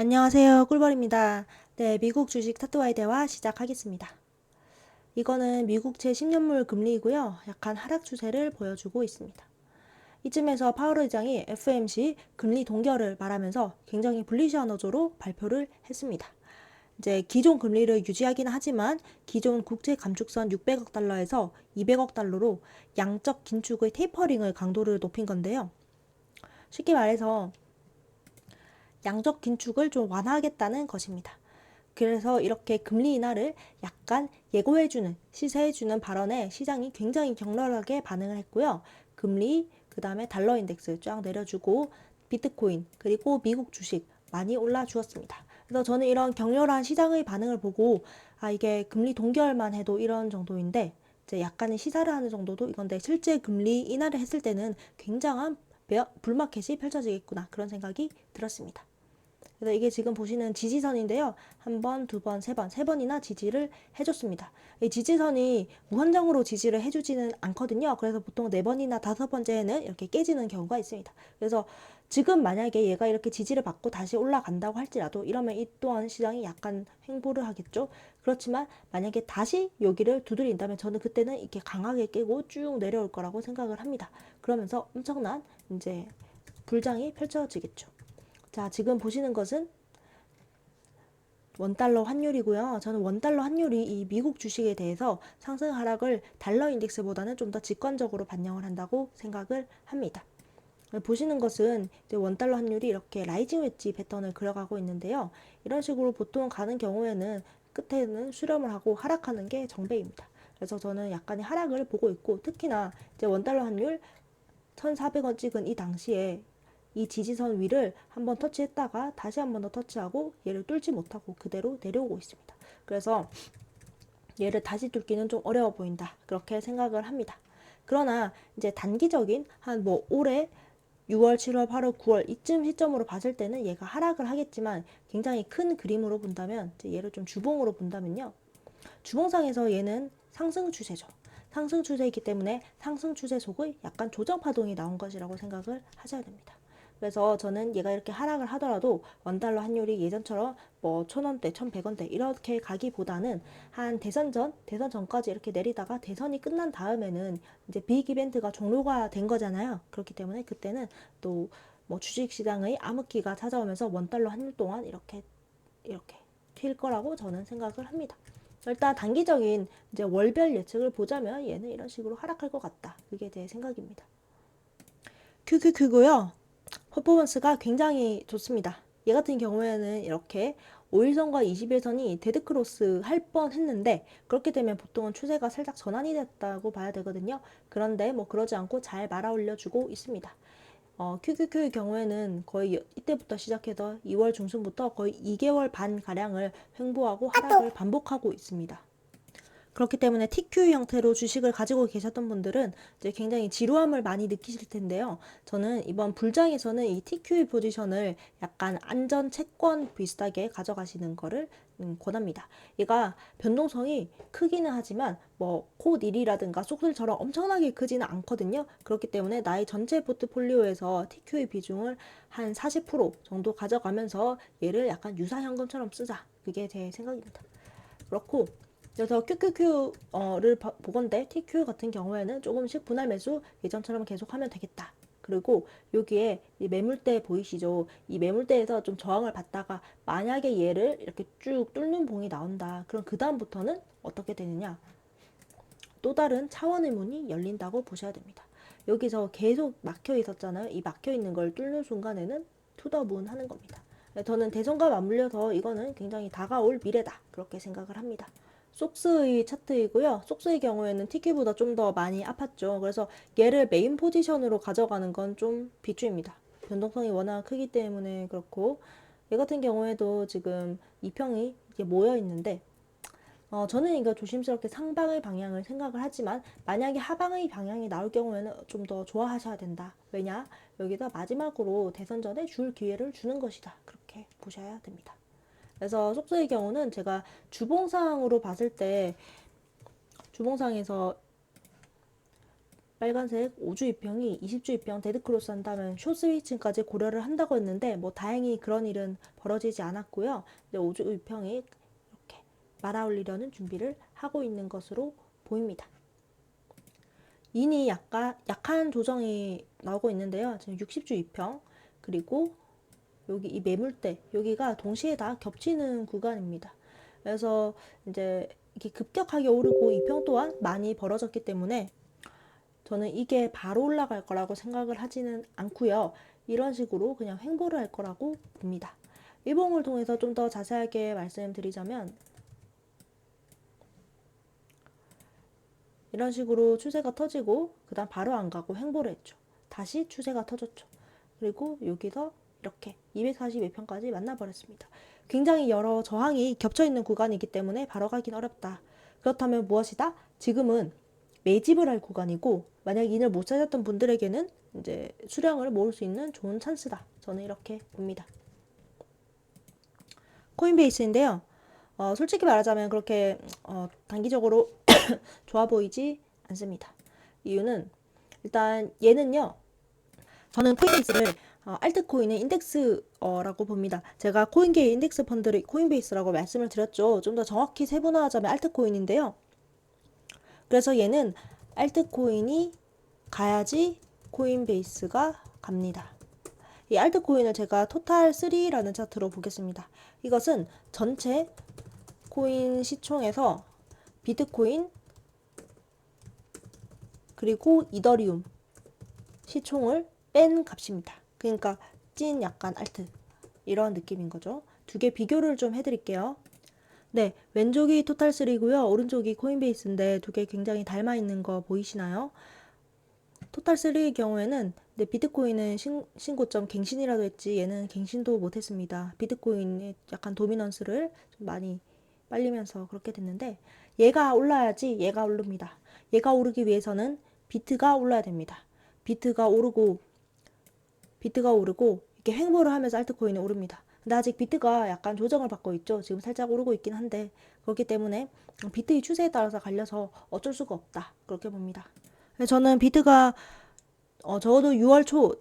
안녕하세요. 꿀벌입니다. 네, 미국 주식 차트와의 대화 시작하겠습니다. 이거는 미국채 10년물 금리이고요. 약간 하락 추세를 보여주고 있습니다. 이쯤에서 파월 의장이 FOMC 금리 동결을 말하면서 굉장히 불리시한 어조로 발표를 했습니다. 이제 기존 금리를 유지하긴 하지만 기존 국채 감축선 600억 달러에서 200억 달러로 양적 긴축의 테이퍼링을 강도를 높인 건데요. 쉽게 말해서 양적 긴축을 좀 완화하겠다는 것입니다. 그래서 이렇게 금리 인하를 약간 예고해주는, 시사해주는 발언에 시장이 굉장히 격렬하게 반응을 했고요. 금리, 그 다음에 달러 인덱스 쫙 내려주고 비트코인, 그리고 미국 주식 많이 올라주었습니다. 그래서 저는 이런 격렬한 시장의 반응을 보고 이게 금리 동결만 해도 이런 정도인데 이제 약간의 시사를 하는 정도도 이건데 실제 금리 인하를 했을 때는 굉장한 불마켓이 펼쳐지겠구나 그런 생각이 들었습니다. 그래서 이게 지금 보시는 지지선인데요. 한 번, 두 번, 세 번, 세 번이나 지지를 해줬습니다. 이 지지선이 무한정으로 지지를 해주지는 않거든요. 그래서 보통 네 번이나 다섯 번째에는 이렇게 깨지는 경우가 있습니다. 그래서 지금 만약에 얘가 이렇게 지지를 받고 다시 올라간다고 할지라도 이러면 이 또한 시장이 약간 횡보를 하겠죠. 그렇지만 만약에 다시 여기를 두드린다면 저는 그때는 이렇게 강하게 깨고 쭉 내려올 거라고 생각을 합니다. 그러면서 엄청난 이제 불장이 펼쳐지겠죠. 자, 지금 보시는 것은 원달러 환율이고요. 저는 원달러 환율이 이 미국 주식에 대해서 상승 하락을 달러 인덱스보다는 좀 더 직관적으로 반영을 한다고 생각을 합니다. 보시는 것은 이제 원달러 환율이 이렇게 라이징 웨지 패턴을 그려가고 있는데요. 이런 식으로 보통 가는 경우에는 끝에는 수렴을 하고 하락하는 게 정배입니다. 그래서 저는 약간의 하락을 보고 있고 특히나 이제 원달러 환율 1,400원 찍은 이 당시에 이 지지선 위를 한번 터치했다가 다시 한번 더 터치하고 얘를 뚫지 못하고 그대로 내려오고 있습니다. 그래서 얘를 다시 뚫기는 좀 어려워 보인다. 그렇게 생각을 합니다. 그러나 이제 단기적인 한 뭐 올해 6월, 7월, 8월, 9월 이쯤 시점으로 봤을 때는 얘가 하락을 하겠지만 굉장히 큰 그림으로 본다면 이제 얘를 좀 주봉으로 본다면요. 주봉상에서 얘는 상승 추세죠. 상승 추세이기 때문에 상승 추세 속의 약간 조정 파동이 나온 것이라고 생각을 하셔야 됩니다. 그래서 저는 얘가 이렇게 하락을 하더라도 원달러 환율이 예전처럼 뭐 1,000원대, 1,100원대 이렇게 가기보다는 한 대선 전, 대선 전까지 이렇게 내리다가 대선이 끝난 다음에는 이제 빅 이벤트가 종료가 된 거잖아요. 그렇기 때문에 그때는 또 뭐 주식시장의 암흑기가 찾아오면서 원달러 환율 동안 이렇게 튈 거라고 저는 생각을 합니다. 일단 단기적인 이제 월별 예측을 보자면 얘는 이런 식으로 하락할 것 같다. 그게 제 생각입니다. QQQ고요. 퍼포먼스가 굉장히 좋습니다. 얘 같은 경우에는 이렇게 5일선과 20일선이 데드크로스 할 뻔 했는데 그렇게 되면 보통은 추세가 살짝 전환이 됐다고 봐야 되거든요. 그런데 뭐 그러지 않고 잘 말아 올려주고 있습니다. QQQ의 경우에는 거의 이때부터 시작해서 2월 중순부터 거의 2개월 반 가량을 횡보하고 하락을 반복하고 있습니다. 그렇기 때문에 TQ 형태로 주식을 가지고 계셨던 분들은 이제 굉장히 지루함을 많이 느끼실 텐데요. 저는 이번 불장에서는 이 TQ 포지션을 약간 안전 채권 비슷하게 가져가시는 거를 권합니다. 얘가 변동성이 크기는 하지만 뭐 코1이라든가 속슬처럼 엄청나게 크지는 않거든요. 그렇기 때문에 나의 전체 포트폴리오에서 TQ의 비중을 한 40% 정도 가져가면서 얘를 약간 유사현금처럼 쓰자. 그게 제 생각입니다. 그렇고 그래서 QQQ를 보건대 TQ 같은 경우에는 조금씩 분할 매수 예전처럼 계속하면 되겠다. 그리고 여기에 이 매물대 보이시죠? 이 매물대에서 좀 저항을 받다가 만약에 얘를 이렇게 쭉 뚫는 봉이 나온다. 그럼 그 다음부터는 어떻게 되느냐? 또 다른 차원의 문이 열린다고 보셔야 됩니다. 여기서 계속 막혀 있었잖아요. 이 막혀 있는 걸 뚫는 순간에는 투더문 하는 겁니다. 저는 대선과 맞물려서 이거는 굉장히 다가올 미래다. 그렇게 생각을 합니다. 속스의 차트이고요. 속스의 경우에는 TQ보다 좀 더 많이 아팠죠. 그래서 얘를 메인 포지션으로 가져가는 건 좀 비추입니다. 변동성이 워낙 크기 때문에 그렇고 얘 같은 경우에도 지금 2평이 이게 모여 있는데 저는 이거 조심스럽게 상방의 방향을 생각을 하지만 만약에 하방의 방향이 나올 경우에는 좀 더 좋아하셔야 된다. 왜냐? 여기다 마지막으로 대선 전에 줄 기회를 주는 것이다. 그렇게 보셔야 됩니다. 그래서 속수의 경우는 제가 주봉상으로 봤을 때 주봉상에서 빨간색 5주 입평이 20주 입평 데드크로스 한다면 숏 스위칭까지 고려를 한다고 했는데 뭐 다행히 그런 일은 벌어지지 않았고요. 이제 5주 입평이 이렇게 말아올리려는 준비를 하고 있는 것으로 보입니다. 인이 약한 조정이 나오고 있는데요. 지금 60주 입평 그리고 여기 이 매물대 여기가 동시에 다 겹치는 구간입니다. 그래서 이제 이렇게 급격하게 오르고 입평 또한 많이 벌어졌기 때문에 저는 이게 바로 올라갈 거라고 생각을 하지는 않고요. 이런 식으로 그냥 횡보를 할 거라고 봅니다. 일봉을 통해서 좀 더 자세하게 말씀드리자면 이런 식으로 추세가 터지고 그 다음 바로 안 가고 횡보를 했죠. 다시 추세가 터졌죠. 그리고 여기서 이렇게 242평까지 만나버렸습니다. 굉장히 여러 저항이 겹쳐있는 구간이기 때문에 바로 가긴 어렵다. 그렇다면 무엇이다? 지금은 매집을 할 구간이고 만약 인을 못 찾았던 분들에게는 이제 수량을 모을 수 있는 좋은 찬스다. 저는 이렇게 봅니다. 코인베이스인데요. 솔직히 말하자면 그렇게 단기적으로 좋아 보이지 않습니다. 이유는 일단 얘는요. 저는 코인베이스를 알트코인의 인덱스라고 봅니다. 제가 코인계의 인덱스 펀드를 코인베이스라고 말씀을 드렸죠. 좀 더 정확히 세분화하자면 알트코인인데요. 그래서 얘는 알트코인이 가야지 코인베이스가 갑니다. 이 알트코인을 제가 토탈3라는 차트로 보겠습니다. 이것은 전체 코인 시총에서 비트코인 그리고 이더리움 시총을 뺀 값입니다. 그러니까 찐 약간 알트 이런 느낌인 거죠. 두 개 비교를 좀 해드릴게요. 네, 왼쪽이 토탈3고요. 오른쪽이 코인베이스인데 두 개 굉장히 닮아 있는 거 보이시나요? 토탈3의 경우에는 네, 비트코인은 신고점 갱신이라도 했지 얘는 갱신도 못했습니다. 비트코인의 약간 도미넌스를 좀 많이 빨리면서 그렇게 됐는데 얘가 올라야지 얘가 오릅니다. 얘가 오르기 위해서는 비트가 올라야 됩니다. 비트가 오르고 이렇게 횡보를 하면서 알트코인이 오릅니다. 근데 아직 비트가 약간 조정을 받고 있죠. 지금 살짝 오르고 있긴 한데 그렇기 때문에 비트의 추세에 따라서 갈려서 어쩔 수가 없다. 그렇게 봅니다. 저는 비트가 적어도 6월 초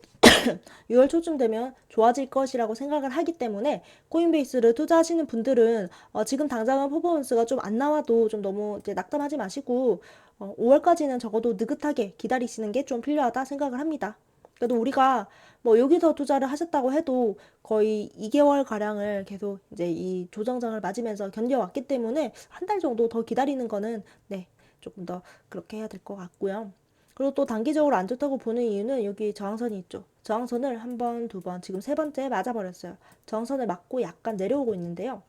6월 초쯤 되면 좋아질 것이라고 생각을 하기 때문에 코인베이스를 투자하시는 분들은 지금 당장은 퍼포먼스가 좀 안 나와도 좀 너무 이제 낙담하지 마시고 5월까지는 적어도 느긋하게 기다리시는 게 좀 필요하다 생각을 합니다. 그래도 우리가 뭐 여기서 투자를 하셨다고 해도 거의 2개월 가량을 계속 이제 이 조정장을 맞으면서 견뎌왔기 때문에 한 달 정도 더 기다리는 거는 네, 조금 더 그렇게 해야 될 것 같고요. 그리고 또 단기적으로 안 좋다고 보는 이유는 여기 저항선이 있죠. 저항선을 한 번, 두 번, 지금 세 번째 맞아버렸어요. 저항선을 맞고 약간 내려오고 있는데요.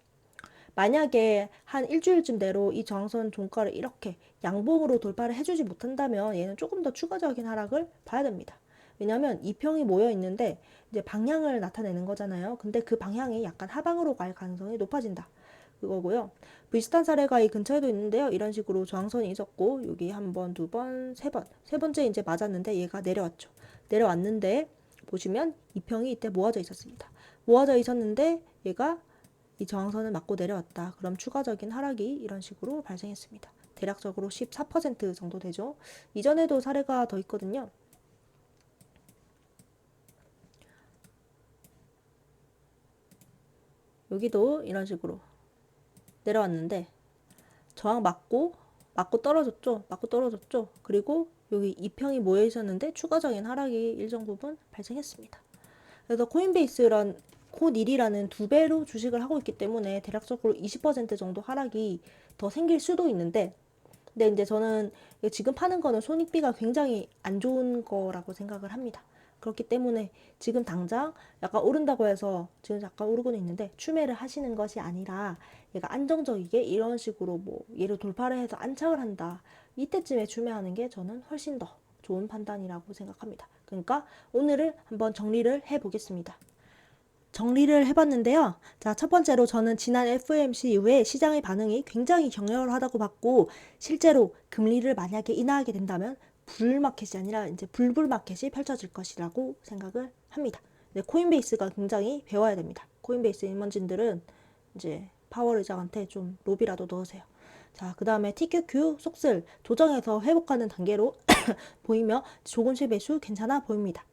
만약에 한 일주일쯤 내로 이 저항선 종가를 이렇게 양봉으로 돌파를 해주지 못한다면 얘는 조금 더 추가적인 하락을 봐야 됩니다. 왜냐하면 이평이 모여 있는데 이제 방향을 나타내는 거잖아요. 근데 그 방향이 약간 하방으로 갈 가능성이 높아진다. 그거고요. 비슷한 사례가 이 근처에도 있는데요. 이런 식으로 저항선이 있었고 여기 한 번, 두 번, 세 번. 세 번째 이제 맞았는데 얘가 내려왔죠. 내려왔는데 보시면 이평이 이때 모아져 있었습니다. 모아져 있었는데 얘가 이 저항선을 맞고 내려왔다. 그럼 추가적인 하락이 이런 식으로 발생했습니다. 대략적으로 14% 정도 되죠. 이전에도 사례가 더 있거든요. 여기도 이런 식으로 내려왔는데 저항 맞고 떨어졌죠. 맞고 떨어졌죠. 그리고 여기 이평이 모여 있었는데 추가적인 하락이 일정 부분 발생했습니다. 그래서 코인베이스란 코1이라는 두 배로 주식을 하고 있기 때문에 대략적으로 20% 정도 하락이 더 생길 수도 있는데 근데 이제 저는 지금 파는 거는 손익비가 굉장히 안 좋은 거라고 생각을 합니다. 그렇기 때문에 지금 당장 약간 오른다고 해서 지금 약간 오르고는 있는데 추매를 하시는 것이 아니라 얘가 안정적이게 이런 식으로 뭐 얘를 돌파를 해서 안착을 한다. 이때쯤에 추매하는 게 저는 훨씬 더 좋은 판단이라고 생각합니다. 그러니까 오늘을 한번 정리를 해보겠습니다. 정리를 해봤는데요. 자, 첫 번째로 저는 지난 FOMC 이후에 시장의 반응이 굉장히 격렬하다고 봤고, 실제로 금리를 만약에 인하하게 된다면 불마켓이 아니라 이제 불불마켓이 펼쳐질 것이라고 생각을 합니다. 네, 코인베이스가 굉장히 배워야 됩니다. 코인베이스 임원진들은 이제 파월 의장한테 좀 로비라도 넣으세요. 자, 그 다음에 TQQ 속슬 조정해서 회복하는 단계로 보이며 조금씩 매수 괜찮아 보입니다.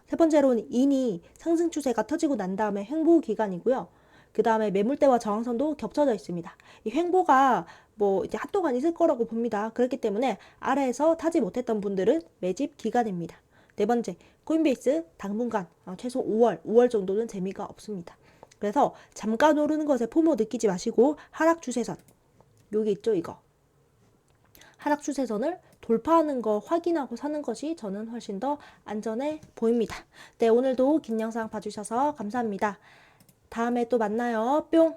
세 번째로는 인이 상승 추세가 터지고 난 다음에 횡보 기간이고요. 그 다음에 매물대와 저항선도 겹쳐져 있습니다. 이 횡보가 뭐 이제 한동안 있을 거라고 봅니다. 그렇기 때문에 아래에서 타지 못했던 분들은 매집 기간입니다. 네 번째, 코인베이스 당분간 최소 5월 정도는 재미가 없습니다. 그래서 잠깐 오르는 것에 포모 느끼지 마시고 하락 추세선, 여기 있죠, 이거. 하락 추세선을 돌파하는 거 확인하고 사는 것이 저는 훨씬 더 안전해 보입니다. 네, 오늘도 긴 영상 봐주셔서 감사합니다. 다음에 또 만나요. 뿅!